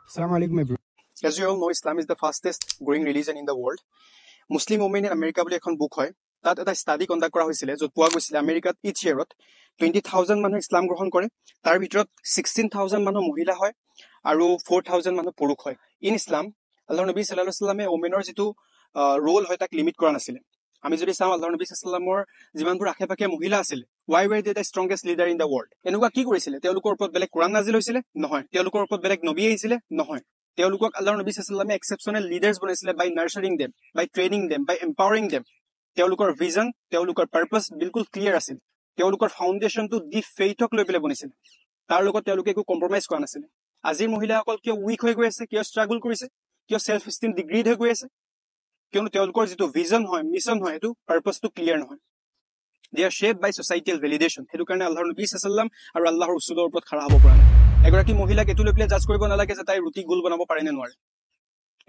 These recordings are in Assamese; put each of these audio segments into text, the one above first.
Assalamu alaikum, everyone. As you all know, Islam is the fastest growing religion in the world. Muslim Women in America বুলি এখন বুক হয় তাত এটা ষ্টাডি কণ্ডাক্ট কৰা হৈছিল য'ত পোৱা গৈছিল আমেৰিকাত ইচ ইয়েৰত 20,000 মানুহ ইছলাম গ্ৰহণ কৰে তাৰ ভিতৰত 16,000 মানুহ মহিলা হয় আৰু 4,000 মানুহ পুৰুষ হয় ইন ইছলাম আল্লাহৰ নবী সাল্লাল্লাহু আলাইহি ওয়াসাল্লামে ওমেনৰ যেটো ৰোল হয় তাক লিমিট কৰা নাছিল আমি যদি চাওঁ আল্লাহৰ নবী সাল্লাল্লাহু আলাইহি ওয়াসাল্লামৰ যিমানবোৰ আশেপাশে মহিলা আছিল why were they the strongest leader in the world এনেকুৱা কি কৰিছিল তেওঁলোকৰ ওপৰত বেলেগ কোৰাণ নাজিল হৈছিল নহয় তেওঁলোকৰ ওপৰত বেলেগ নবী আহিছিল নহয় তেওঁলোকক আল্লাহৰ নবী সাল্লাল্লাহু আলাইহি ওয়াসাল্লামে এক্সেপচনেল লিডাৰ্স বনাইছিল বাই নাৰ্চাৰিং দেম বাই ট্ৰেইনিং দেম বাই এম্পাৱাৰিং দেম তেওঁলোকৰ ভিজন তেওঁলোকৰ পাৰপাস বিলকুল ক্লিয়াৰ আছিল তেওঁলোকৰ ফাউন্ডেশনটো দি ফেইথক লৈ পেলাই বনিছিল তাৰ লগত তেওঁলোকে একো কম্প্ৰমাইজ কৰা নাছিল আজিৰ মহিলাসকল কিয় উইক হৈ গৈ আছে কিয় ষ্ট্ৰাগল কৰিছে কিয় সেলফ এষ্টিম ডিগ্ৰেড হৈ গৈ আছে কিয়নো তেওঁলোকৰ যেটো ভিজন হয় মিছন হয় এটো পাৰপাসটো ক্লিয়াৰ নহয় they are shaped by societal validation হেতু কাৰণে আল্লাহৰ নবী সাল্লাল্লাহু আলাইহি ওয়াসাল্লাম আৰু আল্লাহৰ ৰাসূলৰ ওপৰত খৰা হ'ব পৰা নাই এগৰাকী মহিলাক এটো লৈ পেলাই জাজ কৰিব নালাগে যে তাই ৰুটি গোল বনাব পাৰে নে নোৱাৰে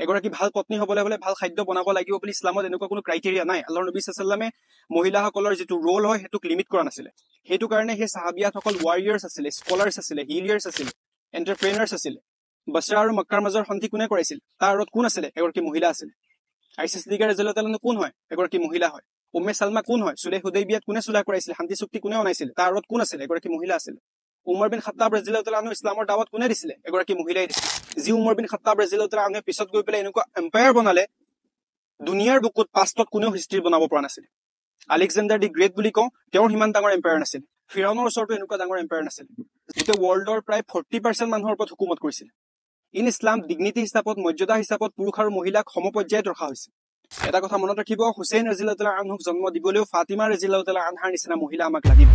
এগৰাকী ভাল পত্নী হ'বলৈ হলে ভাল খাদ্য বনাব লাগিব বুলি ইছলামত এনেকুৱা কোনো ক্ৰাইটেৰিয়া নাই আল্লাহৰ নবী সাল্লাল্লাহু আলাইহি ওয়াসাল্লামে মহিলাসকলৰ যেটো ৰোল হয় হেতুক লিমিট কৰা নাছিল হেতু কাৰণে হে সাহাবিয়াতসকল ওয়াৰিয়াৰ্স আছিল স্কলাৰ্স আছিল হিলিয়াৰ্স আছিল এন্টাৰপ্ৰেনাৰ্স আছিল বছৰা আৰু মক্কাৰ মাজৰ সন্ধি কোনে কৰাইছিল তাৰ আৰত কোন আছিল এগৰাকী মহিলা আছিল আইসা সিদ্দিকা ৰাদিয়াল্লাহু তাআলা কোন হয় এগৰাকী মহিলা হয় উম্মে সালমা কোন হয় সুলেহ হুদাইবিয়াত কোনে সুলাহ কৰাইছিল শান্তি চুক্তি কোনে বনাইছিল তাৰ আৰত কোন আছিল এগৰাকী মহিলা আছিল উমৰ বিন খাত্তাব ৰাদিয়াল্লাহু তাআলা ইছলামৰ দাওয়াত কোনে দিছিল এগৰাকী মহিলাই দিছিল যি উমৰ বিন খাত্তাব ৰাদিয়াল্লাহু তাআলা পিছত গৈ পেলাই এনেকুৱা এম্পায়াৰ বনালে দুনিয়াৰ বুকুত পাষ্টত কোনেও হিষ্ট্ৰী বনাব পৰা নাছিল আলেকজাণ্ডাৰ দি গ্ৰেট বুলি কওঁ তেওঁৰ হিমান ডাঙৰ এম্পায়াৰ নাছিল ফিৰাউনৰ ওচৰতো এনেকুৱা ডাঙৰ এম্পায়াৰ নাছিল গোটেই ৱৰ্ল্ডৰ প্ৰায় 40% মানুহৰ ওপৰত হুকুমত কৰিছিল ইন ইছলাম ডিগনিটি হিচাপত মৰ্যাদা হিচাপত পুৰুষ আৰু মহিলাক সমপৰ্যায়ত ৰখা হৈছে এটা কথা মনত ৰাখিব হুছেইন ৰাদিয়াল্লাহু তাআলা আনহুক জন্ম দিবলৈও ফাতিমা ৰাদিয়াল্লাহু তাআলা আনহাৰ নিচিনা মহিলা আমাক লাগিব